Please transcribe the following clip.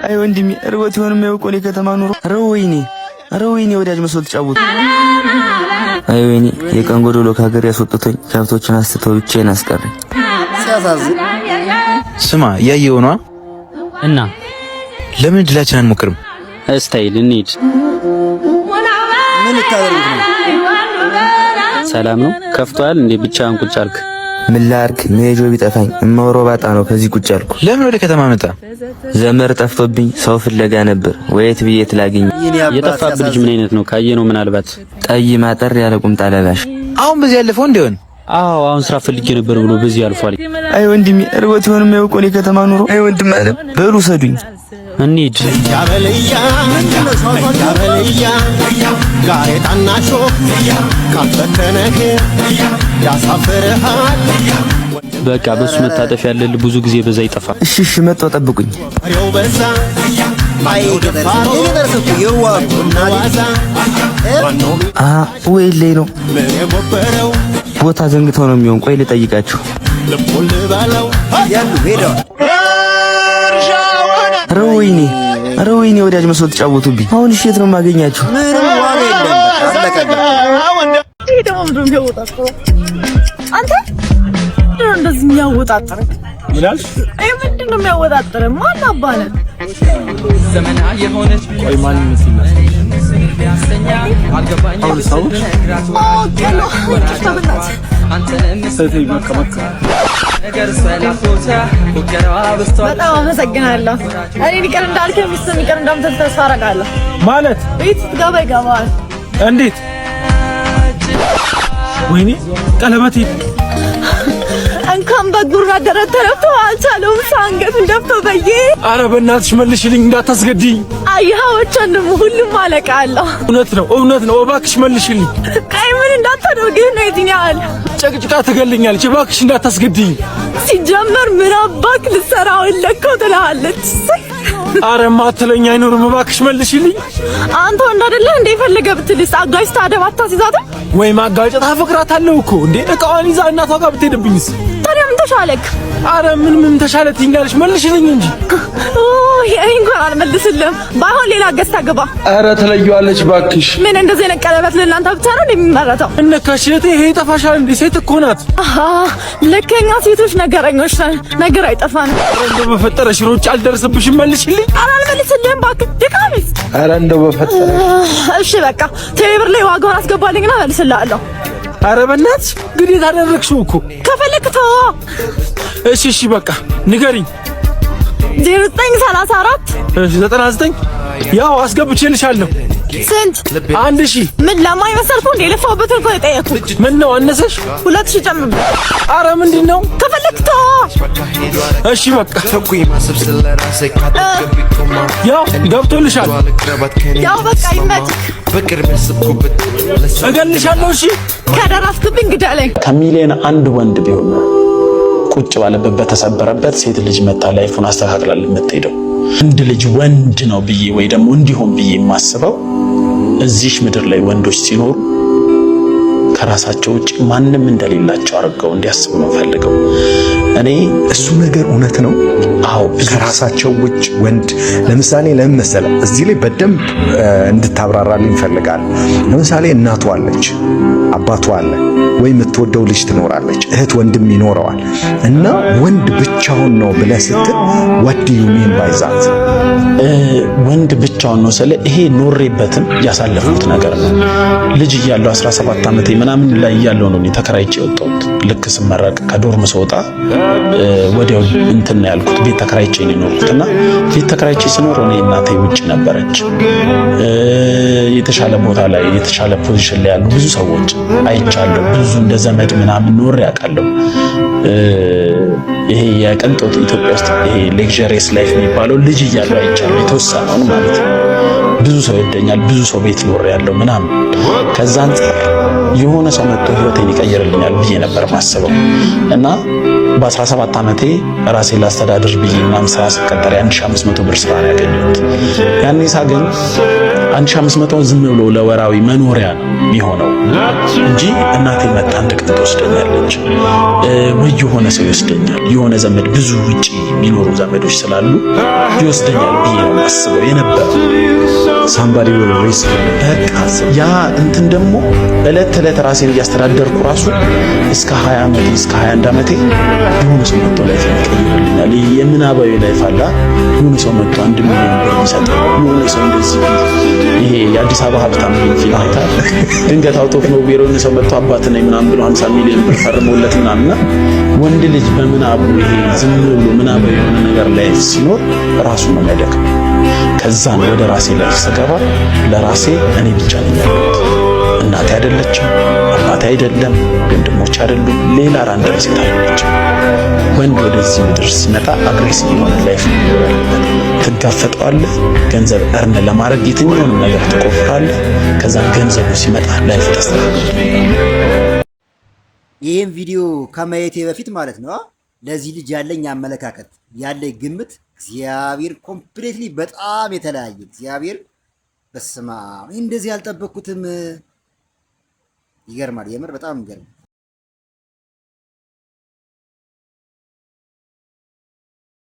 አይ ወንድሜ እርቦት ይሆን የሚያውቀው ከተማ ኑሮ ኧረ ወይኔ ወዳጅ መስሎ ተጫወቱ። አይ ወይኔ የቀን ጎዶሎ ከሀገር ያስወጡኝ ከብቶችን አስተው ብቻዬን አስቀረኝ። ሲያሳዝን። ስማ ያየው ነው እና ለምን ድላችን አንሞክርም? እስታይል እንሂድ። ምን ልታደርግ ነው? ሰላም ነው? ከፍቷል እንዴ? ብቻህን ቁጭ አልክ? ምን ላድርግ? መሄጆ ቢጠፋኝ እማወራው ባጣ ነው ከዚህ ቁጭ አልኩ። ለምን ወደ ከተማ መጣ? ዘመር ጠፍቶብኝ ሰው ፍለጋ ነበር። ወየት ብዬት ላገኝ? የጠፋብህ ልጅ ምን አይነት ነው? ካየነው ምናልባት ጠይ ማጠር ያለ ቁምጣ ለባሽ። አሁን በዚህ ያለፈው እንደሆነ አዎ አሁን ስራ ፈልጌ ነበር ብሎ በዚህ አልፏል። አይ ወንድሜ እርቦት ይሆን የሚያውቀው ከተማ ኑሮ። አይ ወንድም አለ በሉ ሰዱኝ እንሂድ። ያበለያ ጋሬጣና ሾክ ካልፈተነህ ያሳፍርሃል። በቃ በሱ መታጠፍ ያለል ብዙ ጊዜ በዛ ይጠፋ። እሺ መጣው ጠብቁኝ። አሬው በዛ ወይ ላይ ነው ቦታ ዘንግተው ነው የሚሆን። ቆይ ልጠይቃችሁ። ኧረ ወይኔ ወዳጅ መስሎ ተጫወቱብኝ። አሁን እሺ የት ነው የማገኛችሁ? አንተ እንደዚህ የሚያወጣጥር ይላል። አይ ምንድነው የሚያወጣጥር? ማን አባለ ዘመና የሆነች ቆይ ማን ይመስላል? በጣም አመሰግናለሁ። እኔ ሊቀር እንዳልከ ሚስት ሊቀር እንዳምተል ተስፋ አደርጋለሁ። ማለት ቤት ትገባ ይገባል። እንዴት? ወይኔ ቀለበቴ እንኳን በጉራ ደረት ተረፍቶ አልቻለውም። ሳንገት እንደፍቶ በየ ኧረ በእናትሽ መልሽልኝ እንዳታስገድኝ። አያዎች እንደም ሁሉም አለቃ አለው። እውነት ነው እባክሽ መልሽልኝ። ቀይ ምን እንዳታደርግ ነው የትኛል ጨቅጭቃ ትገልኛለች። እባክሽ እንዳታስገድኝ። ሲጀመር ምን አባክ ልሰራው ለከው ትላለች። ኧረ ማትለኝ አይኖርም እባክሽ መልሽልኝ። አንተ ወንድ አይደለህ እንደ ፈለገ ብትልስ አጋጭ ታደብ አታስይዛት ወይ ማጋጨት አፈቅራታለሁ እኮ እንዴ እቃዋን ይዛ እናቷ ጋር ብትሄድብኝስ? ታዲያ ምን ተሻለክ? ኧረ ምን ተሻለ ትይኛለሽ? መልሽልኝ እንጂ። እኔ እንኳን አልመልስልም። ባይሆን ሌላ ገዝታ ግባ። ኧረ ትለዩዋለች እባክሽ። ምን እንደዚህ አይነት ቀለበት ለእናንተ ብቻ ነው የሚመረተው? እነካሽለቴ ይሄ ይጠፋሻል እንዴ? ሴት እኮ ናት። ልከኛ ሴቶች ነገረኞች ነን። ነገር አይጠፋንም። እንደው በፈጠረሽ ሮጭ አልደርስብሽም። መልሽልኝ። ኧረ አልመልስልህም እባክህ ድካሜስ። ኧረ እንደው በፈጠረሽ። እሺ በቃ ቴሌብር ላይ ዋጋውን አስገባልኝና መልስልሃለሁ። ኧረ በእናትሽ ግዴታ አደረግሽው እኮ። ከፈለክ ተወው። እሺ በቃ ንገሪኝ። 0934 99 ያው አስገብቼልሻለሁ። ስንት? 1000 ምን ለማይመሰልኩ እንደ ለፋውበት እንኳን የጠየኩት ምን ነው አነሰሽ? 2000 ጨምር። ኧረ ምንድነው? ከፈለክ ተወው። እሺ በቃ ያው ገብቶልሻል። ያው በቃ ይመችክ። እገልሻለሁ። እሺ ከደረስክብኝ ግደለኝ። ከሚሊዮን አንድ ወንድ ቢሆን ቁጭ ባለበት በተሰበረበት ሴት ልጅ መጣ ላይፉን አስተካክላል የምትሄደው። አንድ ልጅ ወንድ ነው ብዬ ወይ ደግሞ እንዲሆን ብዬ የማስበው እዚህ ምድር ላይ ወንዶች ሲኖሩ ከራሳቸው ውጭ ማንም እንደሌላቸው አድርገው እንዲያስቡ ነው ፈልገው። እኔ እሱ ነገር እውነት ነው። አዎ ከራሳቸው ውጭ ወንድ ለምሳሌ ለምን መሰለህ እዚህ ላይ በደንብ እንድታብራራልኝ ፈልጋለሁ። ለምሳሌ እናቱ አለች፣ አባቱ አለ፣ ወይ የምትወደው ልጅ ትኖራለች፣ እህት ወንድም ይኖረዋል እና ወንድ ብቻውን ነው ብለህ ስትል what do you mean by that? ወንድ ብቻውን ነው ስለ ይሄ ኖሬበትም ያሳለፉት ነገር ነው። ልጅ እያለሁ 17 ዓመቴ ምናምን ላይ እያለሁ ነው ተከራይቼ የወጣሁት። ልክ ስመረቅ ከዶርም ስወጣ ወዲያው እንትን ያልኩት ቤት ተከራይቼ ነው የኖርኩትና ቤት ተከራይቼ ስኖር እኔ እናቴ ውጭ ነበረች። የተሻለ ቦታ ላይ የተሻለ ፖዚሽን ላይ ያሉ ብዙ ሰዎች አይቻለሁ። ብዙ እንደ ዘመድ ምናምን ኖር ያውቃለሁ። ይሄ የቅንጦት ኢትዮጵያ ውስጥ ይሄ ሌክዠሪየስ ላይፍ የሚባለው ልጅ እያለሁ አይቻለሁ። የተወሰነውን ማለት ነው። ብዙ ሰው ይወደኛል፣ ብዙ ሰው ቤት ኖር ያለው ምናምን። ከዛ አንፃር የሆነ ሰው መጥቶ ህይወቴን ይቀይርልኛል ብዬ ነበር ማስበው እና በ17 ዓመቴ ራሴ ላስተዳድር ብዬ ምናምን ስራ ስቀጠር 1500 ብር ስራ ነው ያገኘሁት። ያኔ ሳገኝ 1500 ዝም ብሎ ለወራዊ መኖሪያ ነው የሚሆነው እንጂ እናቴ መጣ አንድ ቀን ትወስደኛለች ወይ የሆነ ሰው ይወስደኛል፣ የሆነ ዘመድ ብዙ ውጪ የሚኖሩ ዘመዶች ስላሉ ይወስደኛል ብዬ ነው ማስበው የነበረው። ሳምባዲ will raise በቃ ያ እንትን ደግሞ እለት ተዕለት ራሴን እያስተዳደርኩ ራሱ እስከ 20 ዓመቴ እስከ 21 ዓመቴ የሆነ ሰው መጥቶ ላይፍ ይቀይርልኛል። የምናባዊ ላይፍ አለ። የሆነ ሰው መጥቶ 1 ሚሊዮን ብር ይሰጣል። የሆነ ሰው እንደዚህ ይሄ የአዲስ አበባ ሀብታም ፊልም አይታል። ድንገት አውት ኦፍ ኖዌር የሆነ ሰው መጥቶ አባት ነኝ ምናምን ብሎ 50 ሚሊዮን ብር ፈርሞለት ምናምንና ወንድ ልጅ በምናቡ ይሄ ዝም ብሎ ምናባዊ የሆነ ነገር ላይፍ ሲኖር ራሱ ነው የሚያደክም። ከዛ ነው ወደ ራሴ ላይፍ ስገባ ለራሴ እኔ ብቻ ነኝ ያለሁት። እናቴ አይደለችም፣ አባቴ አይደለም፣ ወንድሞች አይደሉም፣ ሌላ ራንደም ሴት አይደለችም። ወንድ ወደዚህ ምድር ሲመጣ አግሬሲቭ የሆነ ላይፍ ነው ያለበት። ትጋፈጠዋለህ። ገንዘብ እርን ለማድረግ የትኛውንም ነገር ትቆፍራለህ። ከዛ ገንዘቡ ሲመጣ ላይፍ ተስተካክሏል። ይህም ቪዲዮ ከማየቴ በፊት ማለት ነው ለዚህ ልጅ ያለኝ አመለካከት ያለኝ ግምት እግዚአብሔር ኮምፕሊትሊ በጣም የተለያየ። እግዚአብሔር በስማ እንደዚህ ያልጠበቅኩትም። ይገርማል። የምር በጣም ይገርማል።